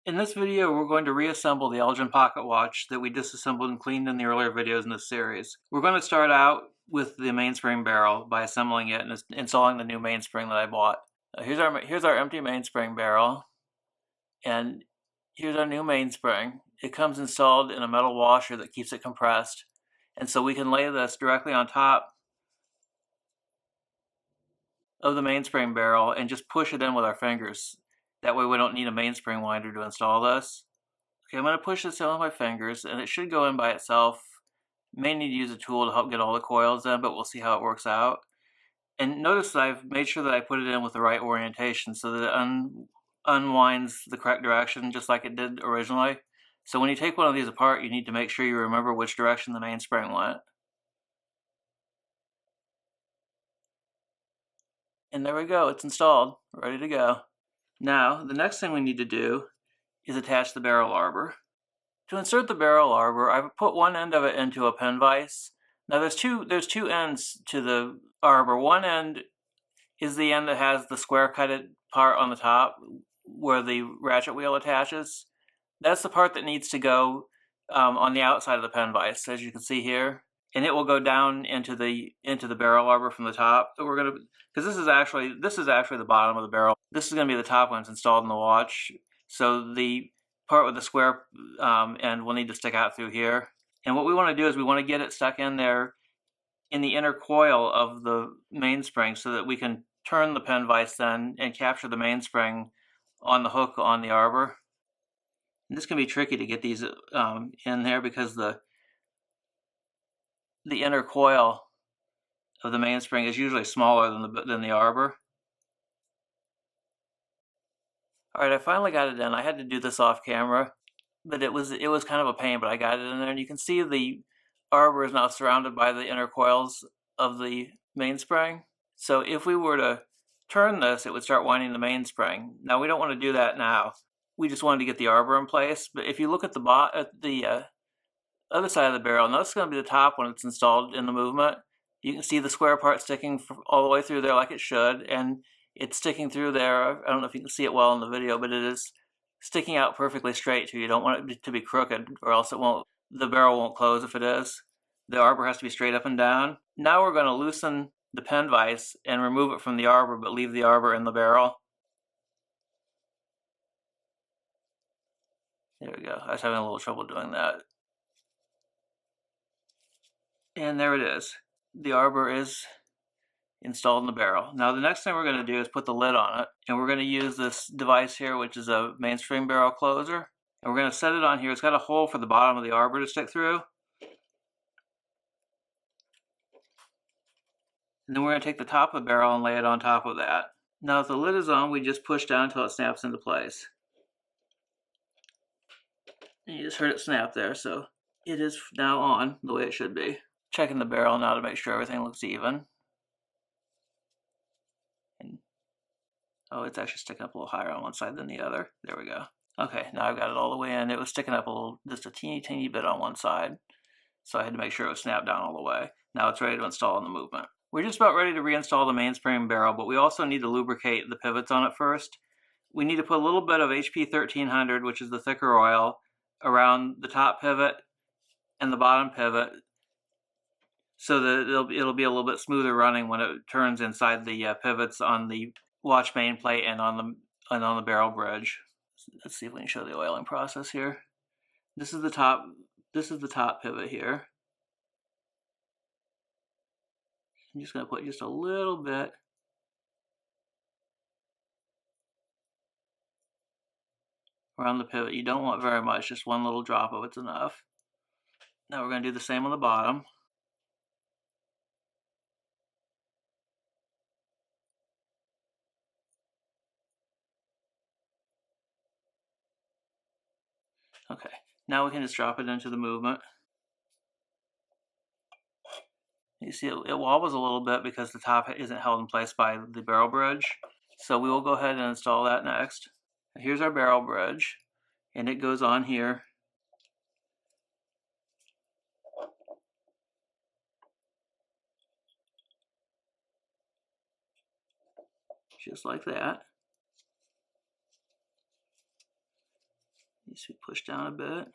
In this video, we're going to reassemble the Elgin pocket watch that we disassembled and cleaned in the earlier videos in this series. We're going to start out with the mainspring barrel by assembling it and installing the new mainspring that I bought. Here's our empty mainspring barrel, and here's our new mainspring. It comes installed in a metal washer that keeps it compressed, and so we can lay this directly on top of the mainspring barrel and just push it in with our fingers. That way we don't need a mainspring winder to install this. Okay, I'm going to push this in with my fingers, and it should go in by itself. May need to use a tool to help get all the coils in, but we'll see how it works out. And notice that I've made sure that I put it in with the right orientation so that it unwinds the correct direction just like it did originally. So when you take one of these apart, you need to make sure you remember which direction the mainspring went. And there we go, it's installed, ready to go. Now, the next thing we need to do is attach the barrel arbor. To insert the barrel arbor, I've put one end of it into a pin vise. Now there's two ends to the arbor. One end is the end that has the square cutted part on the top where the ratchet wheel attaches. That's the part that needs to go on the outside of the pin vise, as you can see here, and it will go down into the barrel arbor from the top. So we're gonna, because this is actually the bottom of the barrel. This is gonna be the top one that's installed in the watch. So the part with the square end will need to stick out through here. And what we want to do is we want to get it stuck in there in the inner coil of the mainspring so that we can turn the pin vise then and capture the mainspring on the hook on the arbor. And this can be tricky to get these in there because the inner coil of the mainspring is usually smaller than the arbor. All right, I finally got it in. I had to do this off camera, but it was kind of a pain, but I got it in there, and you can see the arbor is now surrounded by the inner coils of the mainspring. So if we were to turn this, it would start winding the mainspring. Now we don't want to do that now. We just wanted to get the arbor in place. But if you look at the other side of the barrel, now this is going to be the top when it's installed in the movement. You can see the square part sticking all the way through there like it should, and it's sticking through there. I don't know if you can see it well in the video, but it is sticking out perfectly straight too. You don't want it to be crooked, or else the barrel won't close if it is. The arbor has to be straight up and down. Now we're going to loosen the pin vise and remove it from the arbor, but leave the arbor in the barrel. There we go. I was having a little trouble doing that. And there it is. The arbor is installed in the barrel. Now the next thing we're going to do is put the lid on it, and we're going to use this device here, which is a mainspring barrel closer, and we're going to set it on here. It's got a hole for the bottom of the arbor to stick through, and then we're going to take the top of the barrel and lay it on top of that. Now if the lid is on, we just push down until it snaps into place, and you just heard it snap there, so it is now on the way it should be. Checking the barrel now to make sure everything looks even. Oh, it's actually sticking up a little higher on one side than the other. There we go. Okay, now I've got it all the way in. It was sticking up just a teeny bit on one side, so I had to make sure it was snapped down all the way. Now it's ready to install in the movement. We're just about ready to reinstall the mainspring barrel, but we also need to lubricate the pivots on it first. We need to put a little bit of HP 1300, which is the thicker oil, around the top pivot and the bottom pivot, so that it'll be a little bit smoother running when it turns inside the pivots on the watch main plate and on the barrel bridge. Let's see if we can show the oiling process here. This is the top pivot here. I'm just going to put just a little bit around the pivot. You don't want very much, just one little drop of it's enough. Now we're going to do the same on the bottom. Okay, now we can just drop it into the movement. You see it wobbles a little bit because the top isn't held in place by the barrel bridge. So we will go ahead and install that next. Here's our barrel bridge, and it goes on here. Just like that. Needs to be pushed down a bit.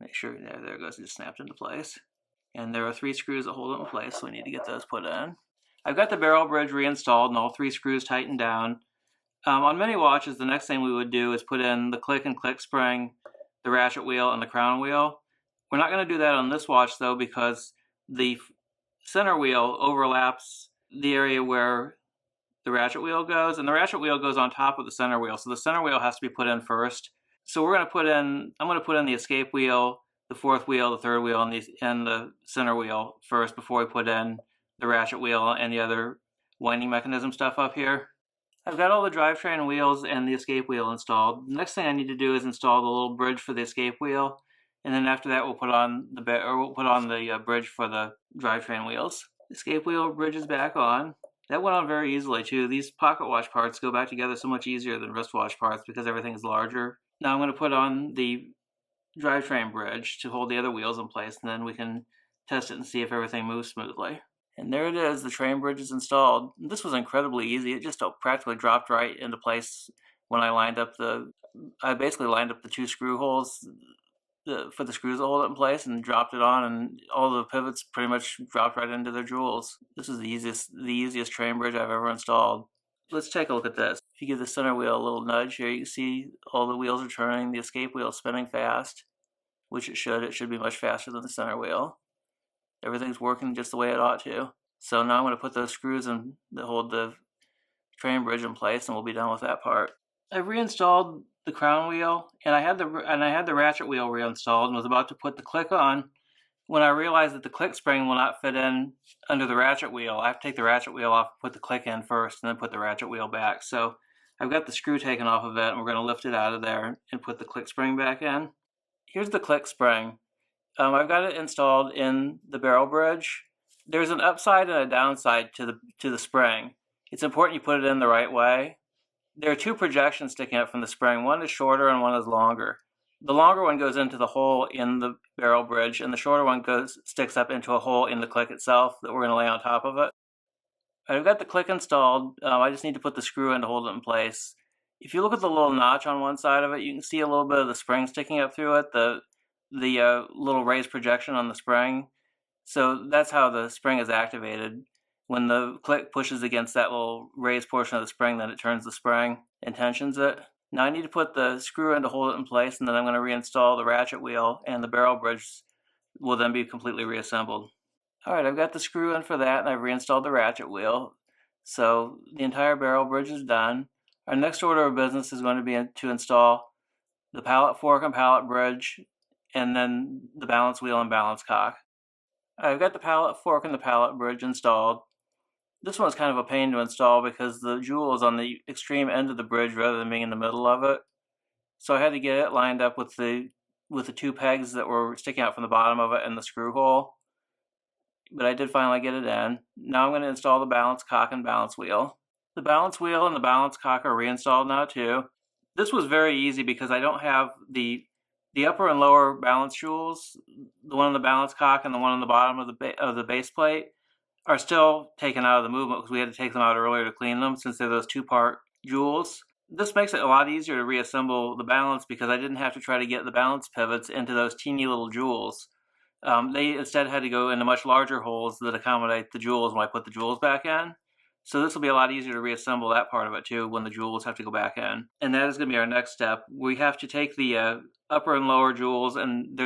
Make sure, there it goes, it just snapped into place. And there are 3 screws that hold it in place, so we need to get those put in. I've got the barrel bridge reinstalled and all 3 screws tightened down. On many watches, the next thing we would do is put in the click and click spring, the ratchet wheel, and the crown wheel. We're not going to do that on this watch though, because the center wheel overlaps the area where the ratchet wheel goes, and the ratchet wheel goes on top of the center wheel, so the center wheel has to be put in first. So I'm going to put in the escape wheel, the 4th wheel, the 3rd wheel, and the center wheel first before we put in the ratchet wheel and the other winding mechanism stuff up here. I've got all the drivetrain wheels and the escape wheel installed. The next thing I need to do is install the little bridge for the escape wheel, and then after that we'll put on the bridge for the drivetrain wheels. The escape wheel bridge is back on. That went on very easily too. These pocket watch parts go back together so much easier than wristwatch parts because everything is larger. Now I'm going to put on the drivetrain bridge to hold the other wheels in place, and then we can test it and see if everything moves smoothly. And there it is, the train bridge is installed. This was incredibly easy. It just practically dropped right into place when I basically lined up the 2 screw holes for the screws to hold it in place and dropped it on, and all the pivots pretty much dropped right into their jewels. This is the easiest train bridge I've ever installed. Let's take a look at this. If you give the center wheel a little nudge here, you can see all the wheels are turning. The escape wheel is spinning fast, which it should. It should be much faster than the center wheel. Everything's working just the way it ought to. So now I'm going to put those screws in that hold the train bridge in place, and we'll be done with that part. I've reinstalled the crown wheel, and I had the ratchet wheel reinstalled and was about to put the click on when I realized that the click spring will not fit in under the ratchet wheel. I have to take the ratchet wheel off, put the click in first, and then put the ratchet wheel back. So I've got the screw taken off of it, and we're going to lift it out of there and put the click spring back in. Here's the click spring. I've got it installed in the barrel bridge. There's an upside and a downside to the spring. It's important you put it in the right way. There are 2 projections sticking up from the spring. One is shorter and one is longer. The longer one goes into the hole in the barrel bridge, and the shorter one sticks up into a hole in the click itself that we're going to lay on top of it. I've got the click installed. I just need to put the screw in to hold it in place. If you look at the little notch on one side of it, you can see a little bit of the spring sticking up through it, the little raised projection on the spring. So that's how the spring is activated. When the click pushes against that little raised portion of the spring, then it turns the spring and tensions it. Now I need to put the screw in to hold it in place, and then I'm going to reinstall the ratchet wheel, and the barrel bridge will then be completely reassembled. Alright, I've got the screw in for that, and I've reinstalled the ratchet wheel. So the entire barrel bridge is done. Our next order of business is going to be to install the pallet fork and pallet bridge, and then the balance wheel and balance cock. I've got the pallet fork and the pallet bridge installed. This one's kind of a pain to install because the jewel is on the extreme end of the bridge rather than being in the middle of it. So I had to get it lined up with the 2 pegs that were sticking out from the bottom of it and the screw hole. But I did finally get it in. Now I'm going to install the balance cock and balance wheel. The balance wheel and the balance cock are reinstalled now too. This was very easy because I don't have the upper and lower balance jewels, the one on the balance cock and the one on the bottom of the base plate, are still taken out of the movement because we had to take them out earlier to clean them since they're those 2-part jewels. This makes it a lot easier to reassemble the balance because I didn't have to try to get the balance pivots into those teeny little jewels. They instead had to go into much larger holes that accommodate the jewels when I put the jewels back in. So this will be a lot easier to reassemble that part of it too when the jewels have to go back in. And that is going to be our next step. We have to take the upper and lower jewels, and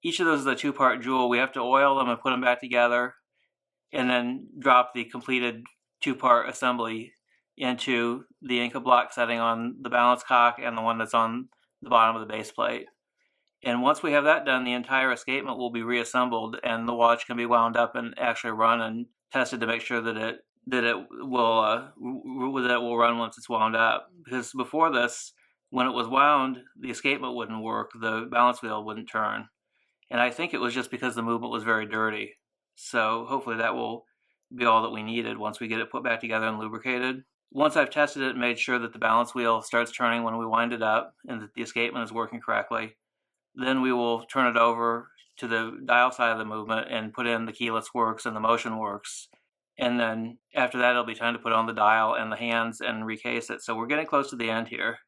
each of those is a 2-part jewel. We have to oil them and put them back together, and then drop the completed 2-part assembly into the Incablock setting on the balance cock and the one that's on the bottom of the base plate. And once we have that done, the entire escapement will be reassembled, and the watch can be wound up and actually run and tested to make sure that it will run once it's wound up. Because before this, when it was wound, the escapement wouldn't work, the balance wheel wouldn't turn. And I think it was just because the movement was very dirty. So hopefully that will be all that we needed once we get it put back together and lubricated. Once I've tested it and made sure that the balance wheel starts turning when we wind it up and that the escapement is working correctly, then we will turn it over to the dial side of the movement and put in the keyless works and the motion works. And then after that, it'll be time to put on the dial and the hands and recase it. So we're getting close to the end here.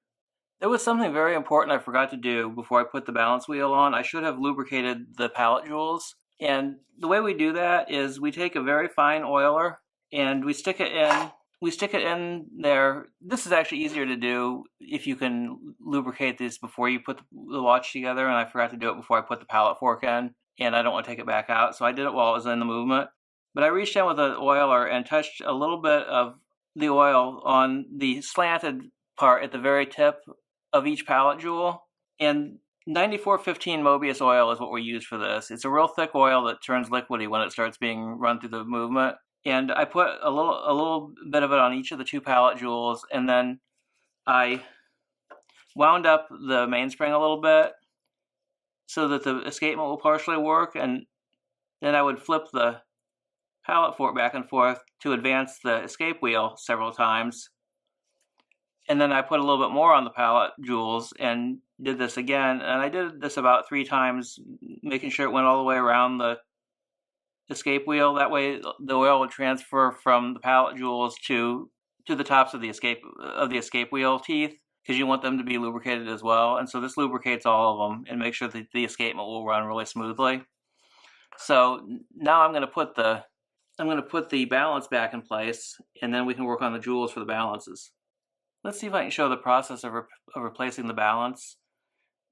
There was something very important I forgot to do before I put the balance wheel on. I should have lubricated the pallet jewels. And the way we do that is we take a very fine oiler and we stick it in there. This is actually easier to do if you can lubricate this before you put the watch together, and I forgot to do it before I put the pallet fork in, and I don't want to take it back out, so I did it while it was in the movement. But I reached in with an oiler and touched a little bit of the oil on the slanted part at the very tip of each pallet jewel, and 9415 Mobius oil is what we use for this. It's a real thick oil that turns liquidy when it starts being run through the movement. And I put a little bit of it on each of the 2 pallet jewels, and then I wound up the mainspring a little bit so that the escapement will partially work, and then I would flip the pallet fork back and forth to advance the escape wheel several times. And then I put a little bit more on the pallet jewels and did this again, and I did this about 3 times, making sure it went all the way around the escape wheel. That way the oil would transfer from the pallet jewels to the tops of the escape wheel teeth, because you want them to be lubricated as well. And so this lubricates all of them and makes sure that the escapement will run really smoothly. So now I'm going to put the balance back in place, and then we can work on the jewels for the balances. Let's see if I can show the process of replacing the balance.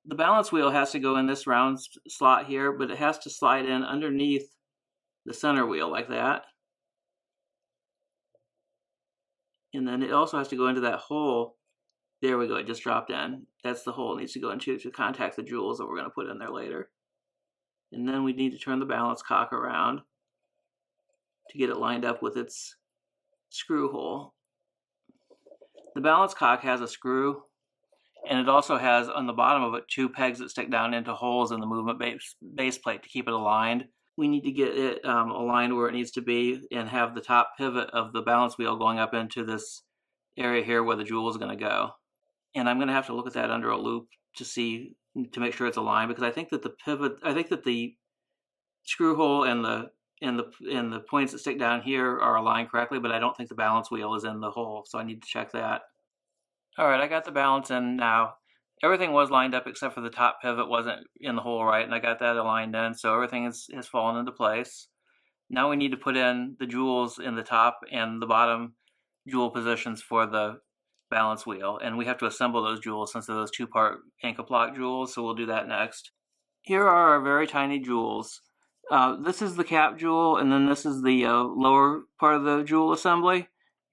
The balance wheel has to go in this round slot here, but it has to slide in underneath the center wheel like that. And then it also has to go into that hole. There we go, it just dropped in. That's the hole it needs to go into to contact the jewels that we're going to put in there later. And then we need to turn the balance cock around to get it lined up with its screw hole. The balance cock has a screw, and it also has on the bottom of it 2 pegs that stick down into holes in the movement base plate to keep it aligned. We need to get it aligned where it needs to be and have the top pivot of the balance wheel going up into this area here where the jewel is going to go. And I'm going to have to look at that under a loop to make sure it's aligned, because I think that the screw hole and the points that stick down here are aligned correctly, but I don't think the balance wheel is in the hole, so I need to check that. All right, I got the balance in now. Everything was lined up except for the top pivot wasn't in the hole right, and I got that aligned in, so everything has fallen into place. Now we need to put in the jewels in the top and the bottom jewel positions for the balance wheel, and we have to assemble those jewels since they're those 2-part Incablock jewels, so we'll do that next. Here are our very tiny jewels. This is the cap jewel, and then this is the lower part of the jewel assembly,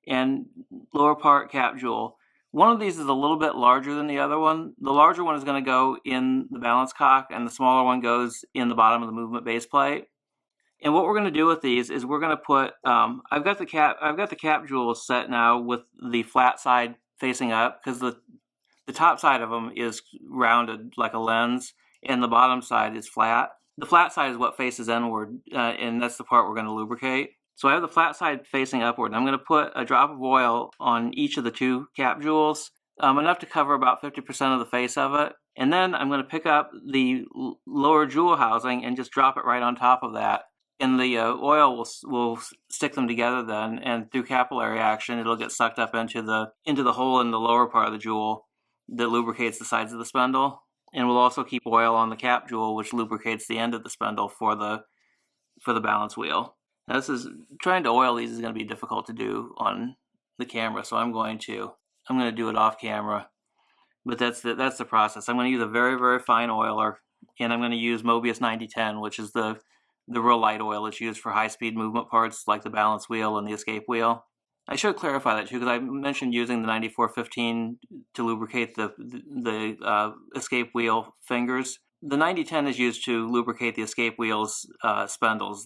and lower part cap jewel. One of these is a little bit larger than the other one. The larger one is going to go in the balance cock, and the smaller one goes in the bottom of the movement base plate. And what we're going to do with these is we're going to put. I've got the cap jewel set now with the flat side facing up, because the top side of them is rounded like a lens, and the bottom side is flat. The flat side is what faces inward, and that's the part we're going to lubricate. So I have the flat side facing upward, and I'm going to put a drop of oil on each of the 2 cap jewels, enough to cover about 50% of the face of it. And then I'm going to pick up the lower jewel housing and just drop it right on top of that. And the oil will stick them together then, and through capillary action, it'll get sucked up into the hole in the lower part of the jewel that lubricates the sides of the spindle. And we'll also keep oil on the cap jewel, which lubricates the end of the spindle for the balance wheel. Now trying to oil these is going to be difficult to do on the camera, so I'm going to do it off camera. But that's the process. I'm going to use a very, very fine oiler, and I'm going to use Mobius 9010, which is the real light oil that's used for high-speed movement parts like the balance wheel and the escape wheel. I should clarify that too, because I mentioned using the 9415 to lubricate the escape wheel fingers. The 9010 is used to lubricate the escape wheel's spindles.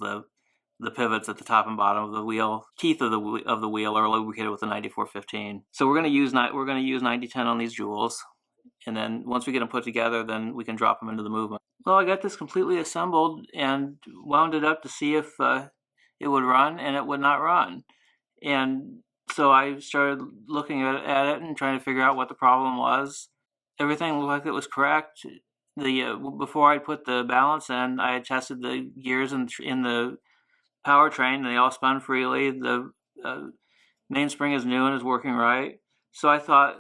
The pivots at the top and bottom of the wheel, teeth of the wheel are lubricated with the 9415. So we're going to use 9010 on these jewels, and then once we get them put together, then we can drop them into the movement. Well, I got this completely assembled and wound it up to see if it would run, and it would not run. And so I started looking at it and trying to figure out what the problem was. Everything looked like it was correct. Before I put the balance in, I had tested the gears in the powertrain, and they all spun freely. The mainspring is new and is working right. So I thought,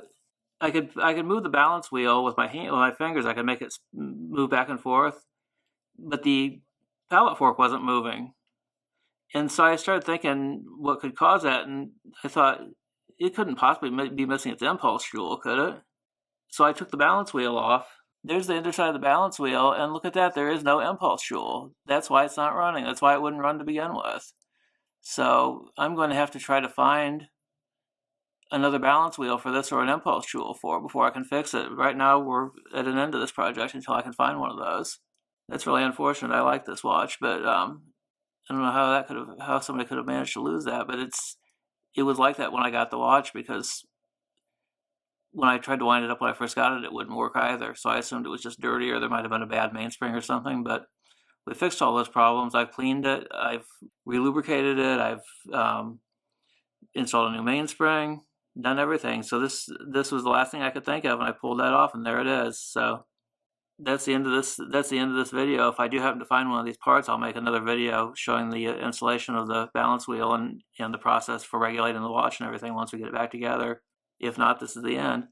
I could move the balance wheel with my hand, with my fingers. I could make it move back and forth, but the pallet fork wasn't moving. And so I started thinking what could cause that, and I thought it couldn't possibly be missing its impulse jewel, could it? So I took the balance wheel off. There's the underside of the balance wheel, and look at that, there is no impulse jewel. That's why it's not running. That's why it wouldn't run to begin with. So I'm going to have to try to find another balance wheel for this or an impulse jewel before I can fix it. Right now we're at an end of this project until I can find one of those. That's really unfortunate. I like this watch, but I don't know how somebody could have managed to lose that, but it was like that when I got the watch, because when I tried to wind it up when I first got it, it wouldn't work either. So I assumed it was just dirty, or there might have been a bad mainspring or something. But we fixed all those problems. I've cleaned it. I've relubricated it. I've installed a new mainspring. Done everything. So this was the last thing I could think of, and I pulled that off, and there it is. So that's the end of this. That's the end of this video. If I do happen to find one of these parts, I'll make another video showing the installation of the balance wheel and the process for regulating the watch and everything once we get it back together. If not, this is the end.